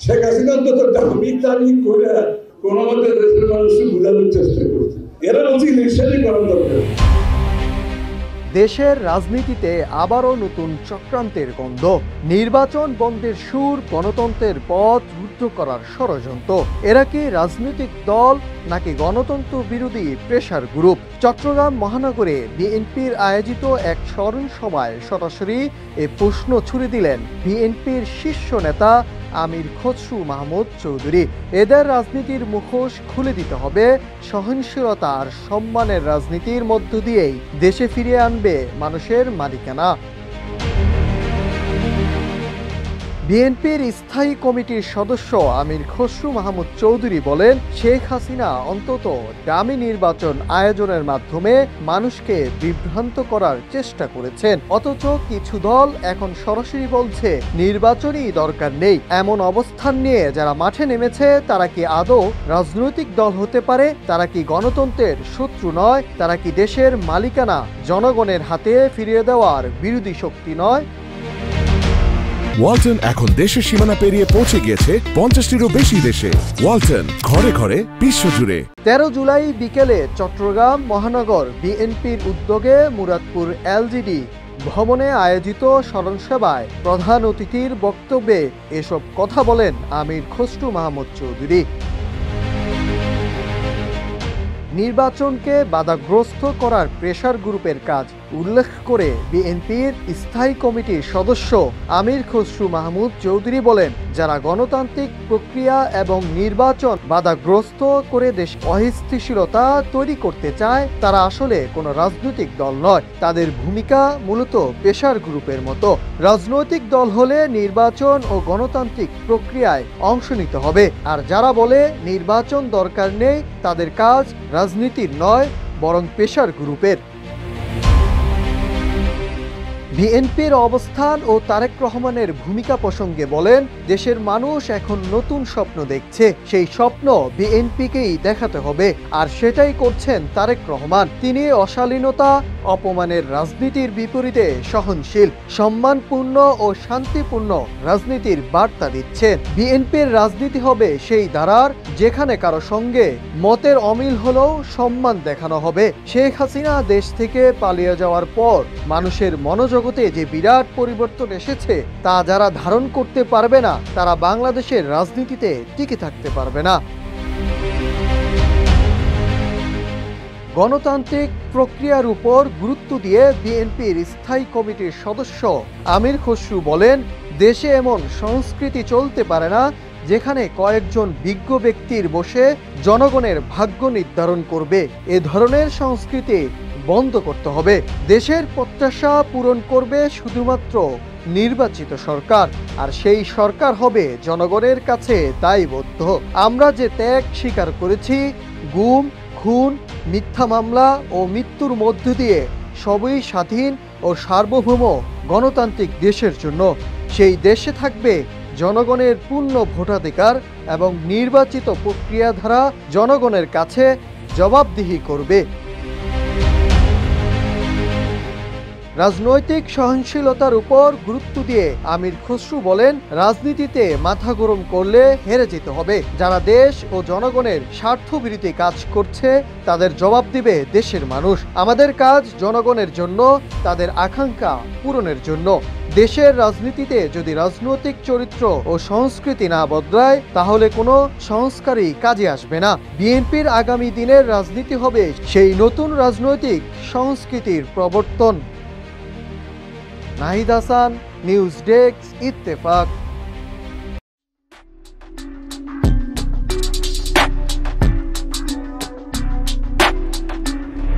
শেখ হাসিনা অন্তত দামি দামি করে কোনো মতে দেশের মানুষকে বোঝানোর চেষ্টা করছে। এরা বলছি নিঃশ্বাসই করার দরকার। দেশের রাজনীতিতে আবারও নতুন চক্রান্তের গন্ধ, নির্বাচন বন্ধের সুর, গণতন্ত্রের পথ রুদ্ধ করার ষড়যন্ত্র। এরা কি রাজনৈতিক দল নাকি গণতন্ত্র বিরোধী প্রেসার গ্রুপ? চট্টগ্রাম মহানগরে বিএনপির আয়োজিত এক স্মরণ সভায় সরাসরি এ প্রশ্ন ছুড়ে দিলেন বিএনপির শীর্ষ নেতা আমির খসরু মাহমুদ চৌধুরী। এদের রাজনীতির মুখোশ খুলে দিতে হবে, সহনশীলতা আর সম্মানের রাজনীতির মধ্য দিয়েই দেশে ফিরিয়ে আনবে মানুষের মালিকানা। বিএনপির স্থায়ী কমিটির সদস্য আমির খসরু মাহমুদ চৌধুরী বলেন, শেখ হাসিনা অন্তত ডামি নির্বাচন আয়োজনের মাধ্যমে মানুষকে বিভ্রান্ত করার চেষ্টা করেছেন, অথচ কিছু দল এখন সরাসরি বলছে নির্বাচনই দরকার নেই। এমন অবস্থান নিয়ে যারা মাঠে নেমেছে তারা কি আদৌ রাজনৈতিক দল হতে পারে? তারা কি গণতন্ত্রের শত্রু নয়? তারা কি দেশের মালিকানা জনগণের হাতে ফিরিয়ে দেওয়ার বিরোধী শক্তি নয়? ওয়ালটন এখন দেশের সীমানা পেরিয়ে পৌঁছে গিয়েছে 50টিরও বেশি দেশে। ওয়ালটন, ঘরে ঘরে বিশ্বজুড়ে। 13 জুলাই বিকেলে চট্টগ্রাম মহানগর বিএনপির উদ্যোগে মুরাদপুর এলজিডি ভবনে আয়োজিত স্মরণ সভায় প্রধান অতিথির বক্তব্যে এসব কথা বলেন আমির খসরু মাহমুদ চৌধুরী। নির্বাচনকে বাধাগ্রস্ত করার প্রেসার গ্রুপের কাজ উল্লেখ করে বিএনপির স্থায়ী কমিটির সদস্য আমির খসরু মাহমুদ চৌধুরী বলেন, যারা গণতান্ত্রিক প্রক্রিয়া এবং নির্বাচন বাধাগ্রস্ত করে দেশ অস্থিতিশীলতা তৈরি করতে চায় তারা আসলে কোনো রাজনৈতিক দল নয়। তাদের ভূমিকা মূলত প্রেসার গ্রুপের মতো। রাজনৈতিক দল হলে নির্বাচন ও গণতান্ত্রিক প্রক্রিয়ায় অংশ নিতে হবে। আর যারা বলে নির্বাচন দরকার নেই তাদের কাজ রাজনীতির নয় বরং প্রেসার গ্রুপের। বিএনপির অবস্থান ও তারেক রহমানের ভূমিকা প্রসঙ্গে বলেন, দেশের মানুষ এখন নতুন স্বপ্ন দেখছে, সেই স্বপ্ন বিএনপিকেই দেখাতে হবে, আর সেটাই করছেন তারেক রহমান। তিনি অশালীনতা অপমানের রাজনীতির বিপরীতে সহনশীল, সম্মানপূর্ণ ও শান্তিপূর্ণ রাজনীতির বার্তা দিচ্ছেন। বিএনপির রাজনীতি হবে সেই ধারার যেখানে কারো সঙ্গে মতের অমিল হলেও সম্মান দেখানো হবে। শেখ হাসিনা দেশ থেকে পালিয়ে যাওয়ার পর মানুষের মনোজগতে যে বিরাট পরিবর্তন এসেছে তা যারা ধারণ করতে পারবে না তারা বাংলাদেশের রাজনীতিতে টিকে থাকতে পারবে না। গণতান্ত্রিক প্রক্রিয়ার উপর গুরুত্ব দিয়ে বিএনপির স্থায়ী কমিটির সদস্য আমির খসরু বলেন, দেশে এমন সংস্কৃতি চলতে পারে না যেখানে কয়েকজন বিজ্ঞ ব্যক্তির বসে জনগণের ভাগ্য নির্ধারণ করবে। এ ধরনের সংস্কৃতি বন্ধ করতে হবে। দেশের প্রত্যাশা পূরণ করবে শুধুমাত্র নির্বাচিত সরকার, আর সেই সরকার হবে জনগণের কাছে দায়বদ্ধ। আমরা যে ত্যাগ স্বীকার করেছি, গুম, খুন, মিথ্যা মামলা ও মৃত্যুর মধ্য দিয়ে, সবই স্বাধীন ও সার্বভৌম গণতান্ত্রিক দেশের জন্য। সেই দেশে থাকবে জনগণের পূর্ণ ভোটাধিকার এবং নির্বাচিত প্রক্রিয়া দ্বারা জনগণের কাছে জবাবদিহি করবে। রাজনৈতিক সহনশীলতার উপর গুরুত্ব দিয়ে আমির খসরু বলেন, রাজনীতিতে মাথা গরম করলে হেরে যেতে হবে। যারা দেশ ও জনগণের স্বার্থবিরোধী কাজ করছে তাদের জবাব দিবে দেশের মানুষ। আমাদের কাজ জনগণের জন্য, তাদের আকাঙ্ক্ষা পূরণের জন্য। দেশের রাজনীতিতে যদি রাজনৈতিক চরিত্র ও সংস্কৃতি না বদলায় তাহলে কোনো সংস্কারই কাজে আসবে না। বিএনপির আগামী দিনের রাজনীতি হবে সেই নতুন রাজনৈতিক সংস্কৃতির প্রবর্তন। Nahid Hasan, news desk, Ittefaq.